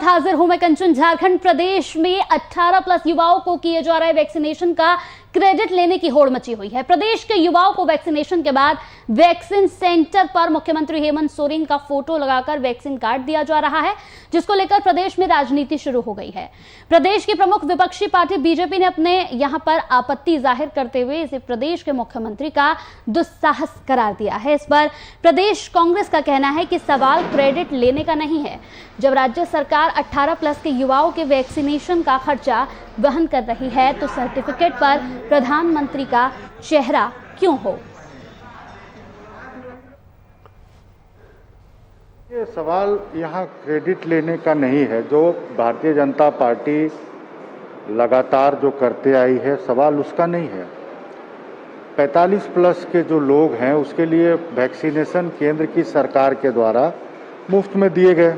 हाजिर हूं मैं कंचन। झारखंड प्रदेश में 18+ युवाओं को किए जा रहे वैक्सीनेशन का क्रेडिट लेने की होड़ मची हुई है। प्रदेश के युवाओं को वैक्सीनेशन के बाद वैक्सीन सेंटर पर मुख्यमंत्री हेमंत सोरेन का फोटो लगाकर वैक्सीन कार्ड दिया जा रहा है, जिसको लेकर प्रदेश में राजनीति शुरू हो गई है। प्रदेश की प्रमुख विपक्षी पार्टी बीजेपी ने अपने यहां पर आपत्ति जाहिर करते हुए इसे प्रदेश के मुख्यमंत्री का दुस्साहस करार दिया है। इस पर प्रदेश कांग्रेस का कहना है कि सवाल क्रेडिट लेने का नहीं है। जब राज्य सरकार 18+ के युवाओं के वैक्सीनेशन का खर्चा वहन कर रही है तो सर्टिफिकेट पर प्रधानमंत्री का चेहरा क्यों हो? ये सवाल यहाँ क्रेडिट लेने का नहीं है। जो भारतीय जनता पार्टी लगातार जो करते आई है, सवाल उसका नहीं है। 45+ के जो लोग हैं उसके लिए वैक्सीनेशन केंद्र की सरकार के द्वारा मुफ्त में दिए गए।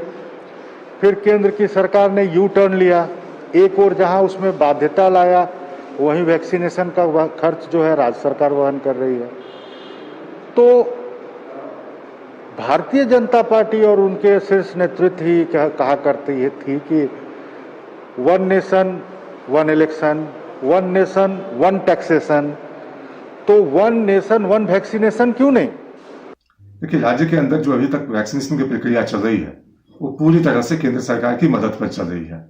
फिर केंद्र की सरकार ने यू टर्न लिया, एक और जहां उसमें बाध्यता लाया, वहीं वैक्सीनेशन का खर्च जो है राज्य सरकार वहन कर रही है। तो भारतीय जनता पार्टी और उनके शीर्ष नेतृत्व ही कहा करती थी कि 1 नेशन 1 इलेक्शन, 1 नेशन 1 टैक्सेशन। तो 1 नेशन 1 वैक्सीनेशन क्यों नहीं? देखिए, राज्य के अंदर जो अभी तक वैक्सीनेशन की प्रक्रिया चल रही है वो पूरी तरह से केंद्र सरकार की मदद पर चल रही है।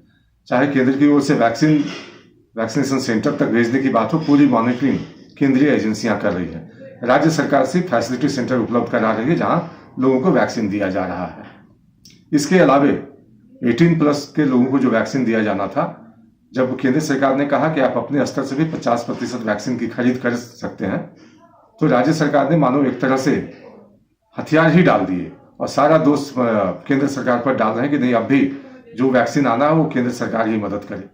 चाहे केंद्र की ओर से वैक्सीनेशन सेंटर तक भेजने की बात हो, पूरी मॉनिटरिंग केंद्रीय एजेंसियां कर रही है। राज्य सरकार सिर्फ फैसिलिटी सेंटर उपलब्ध करा रही है जहां लोगों को वैक्सीन दिया जा रहा है। इसके अलावे 18+ के लोगों को जो वैक्सीन दिया जाना था, जब केंद्र सरकार ने कहा कि आप अपने स्तर से भी 50% वैक्सीन की खरीद कर सकते हैं, तो राज्य सरकार ने मानो एक तरह से हथियार ही डाल दिए और सारा दोष केंद्र सरकार पर डाल रहे हैं कि नहीं, अब भी जो वैक्सीन आना है वो केंद्र सरकार ही मदद करे।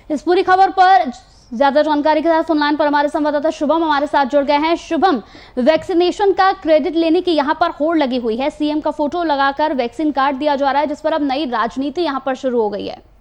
इस पूरी खबर पर ज्यादा जानकारी के साथ ऑनलाइन पर हमारे संवाददाता शुभम हमारे साथ जुड़ गए हैं। शुभम, वैक्सीनेशन का क्रेडिट लेने की यहां पर होड़ लगी हुई है। सीएम का फोटो लगाकर वैक्सीन कार्ड दिया जा रहा है, जिस पर अब नई राजनीति यहां पर शुरू हो गई है।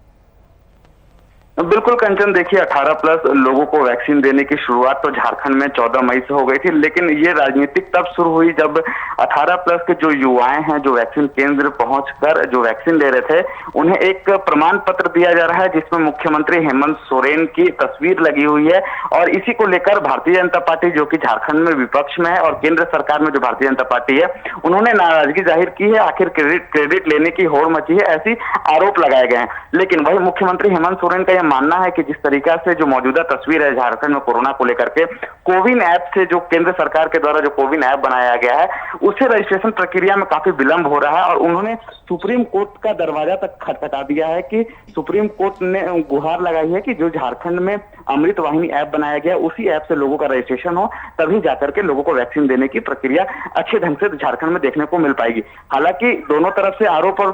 बिल्कुल कंचन, देखिए 18+ लोगों को वैक्सीन देने की शुरुआत तो झारखंड में 14 मई से हो गई थी, लेकिन ये राजनीतिक तब शुरू हुई जब 18+ के जो युवाएं हैं जो वैक्सीन केंद्र पहुंचकर जो वैक्सीन ले रहे थे, उन्हें एक प्रमाण पत्र दिया जा रहा है जिसमें मुख्यमंत्री हेमंत सोरेन की तस्वीर लगी हुई है। और इसी को लेकर भारतीय जनता पार्टी जो कि झारखंड में विपक्ष में है और केंद्र सरकार में जो भारतीय जनता पार्टी है, उन्होंने नाराजगी जाहिर की है। आखिर क्रेडिट लेने की होड़ मची है, ऐसी आरोप लगाए गए हैं। लेकिन वही मुख्यमंत्री हेमंत सोरेन का मानना है कि जिस तरीका से जो मौजूदा तस्वीर है झारखंड में कोरोना को लेकर के, कोविन ऐप से जो केंद्र सरकार के द्वारा जो कोविन ऐप बनाया गया है, उससे रजिस्ट्रेशन प्रक्रिया में काफी विलंब हो रहा है। और उन्होंने सुप्रीम कोर्ट का दरवाजा तक खटखटा दिया है कि सुप्रीम कोर्ट ने गुहार लगाई है कि जो झारखंड में अमृत वाहिनी ऐप बनाया गया, उसी ऐप से लोगों का रजिस्ट्रेशन हो, तभी जाकर के लोगों को वैक्सीन देने की प्रक्रिया अच्छे ढंग से झारखंड में देखने को मिल पाएगी। हालांकि दोनों तरफ से आरोप और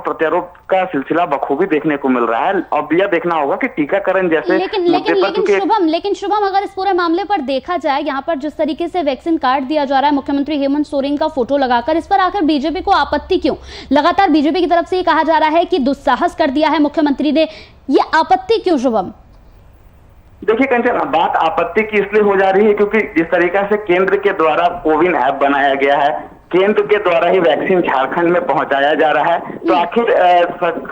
प्रत्यारोप का सिलसिला बखूबी देखने को मिल रहा है। अब यह देखना होगा कि टीकाकरण जैसे लेकिन शुभम, अगर इस पूरे मामले पर देखा जाए, यहाँ पर जिस तरीके से वैक्सीन कार्ड दिया जा रहा है मुख्यमंत्री हेमंत सोरेन का फोटो लगाकर, इस पर आकर बीजेपी को आपत्ति क्यों? लगातार बीजेपी की तरफ से ये कहा जा रहा है कि दुस्साहस कर दिया है मुख्यमंत्री ने, ये आपत्ति क्यों शुभम? देखिए कंचन, बात आपत्ति की इसलिए हो जा रही है क्योंकि जिस तरीका से केंद्र के द्वारा कोविन ऐप बनाया गया है, केंद्र के द्वारा ही वैक्सीन झारखंड में पहुंचाया जा रहा है, तो आखिर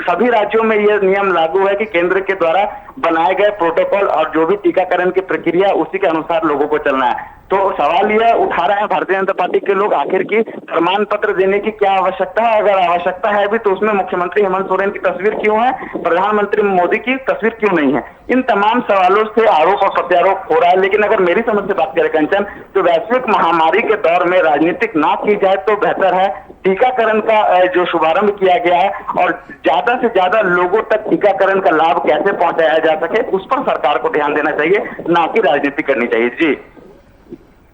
सभी राज्यों में यह नियम लागू है कि केंद्र के द्वारा बनाए गए प्रोटोकॉल और जो भी टीकाकरण की प्रक्रिया उसी के अनुसार लोगों को चलना है। तो सवाल यह उठा रहे हैं भारतीय जनता पार्टी के लोग, आखिर की प्रमाण पत्र देने की क्या आवश्यकता है? अगर आवश्यकता है भी तो उसमें मुख्यमंत्री हेमंत सोरेन की तस्वीर क्यों है, प्रधानमंत्री मोदी की तस्वीर क्यों नहीं है? इन तमाम सवालों से आरोप और प्रत्यारोप हो रहा है। लेकिन अगर मेरी समझ से बात करें कंचन, तो वैश्विक महामारी के दौर में राजनीतिक ना की जाए तो बेहतर है। टीकाकरण का जो शुभारंभ किया गया है और ज्यादा से ज्यादा लोगों तक टीकाकरण का लाभ कैसे पहुंचाया जा सके, उस पर सरकार को ध्यान देना चाहिए, ना कि राजनीति करनी चाहिए। जी,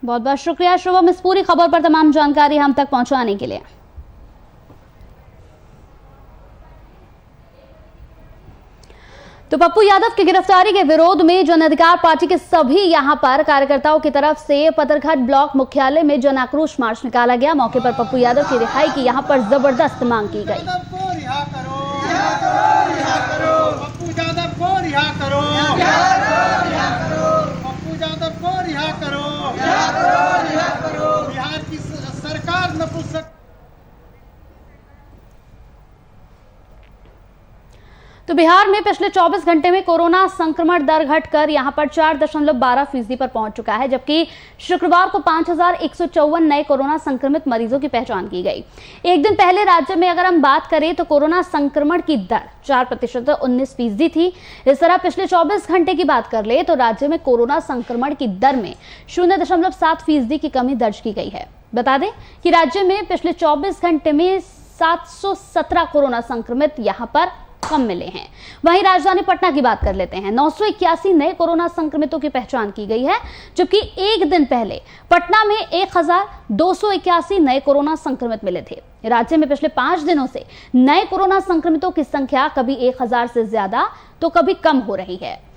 बहुत बहुत शुक्रिया शुभम, इस पूरी खबर पर तमाम जानकारी हम तक पहुंचाने के लिए। तो पप्पू यादव की गिरफ्तारी के विरोध में जन अधिकार पार्टी के सभी यहां पर कार्यकर्ताओं की तरफ से पत्थरघाट ब्लॉक मुख्यालय में जन आक्रोश मार्च निकाला गया। मौके पर पप्पू यादव की रिहाई की यहां पर जबरदस्त मांग की गई। बिहार की सरकार नपुंसक तो बिहार में पिछले 24 घंटे में कोरोना संक्रमण दर घटकर यहां पर 4.12% पर पहुंच चुका है, जबकि शुक्रवार को 5,154 नए कोरोना संक्रमित मरीजों की पहचान की गई। एक दिन पहले राज्य में अगर हम बात करें तो कोरोना संक्रमण की दर 4% 19% थी। इस तरह पिछले 24 घंटे की बात कर ले तो राज्य में कोरोना संक्रमण की दर में 0.7% की कमी दर्ज की गई है। बता दें कि राज्य में पिछले 24 घंटे में 717 कोरोना संक्रमित यहां पर कम मिले हैं। वहीं राजधानी पटना की बात कर लेते हैं। 981 नए कोरोना संक्रमितों की पहचान की गई है, जबकि एक दिन पहले पटना में 1281 नए कोरोना संक्रमित मिले थे। राज्य में पिछले 5 दिनों से नए कोरोना संक्रमितों की संख्या कभी 1000 से ज्यादा तो कभी कम हो रही है।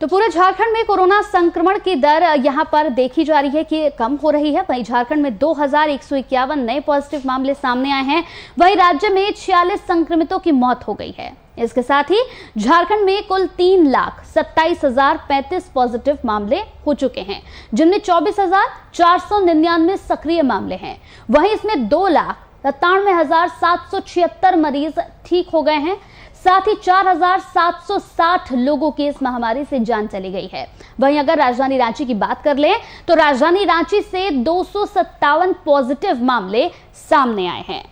तो पूरे झारखंड में कोरोना संक्रमण की दर यहां पर देखी जा रही है कि कम हो रही है। वहीं झारखंड में 2151 नए पॉजिटिव मामले सामने आए हैं। वहीं राज्य में 46 संक्रमितों की मौत हो गई है। इसके साथ ही झारखंड में कुल 3,27,035 पॉजिटिव मामले हो चुके हैं, जिनमें 24,499 सक्रिय मामले हैं। वहीं इसमें 2,97,776 मरीज ठीक हो गए हैं। साथ ही 4,760 लोगों की इस महामारी से जान चली गई है। वहीं अगर राजधानी रांची की बात कर लें तो राजधानी रांची से 257 पॉजिटिव मामले सामने आए हैं।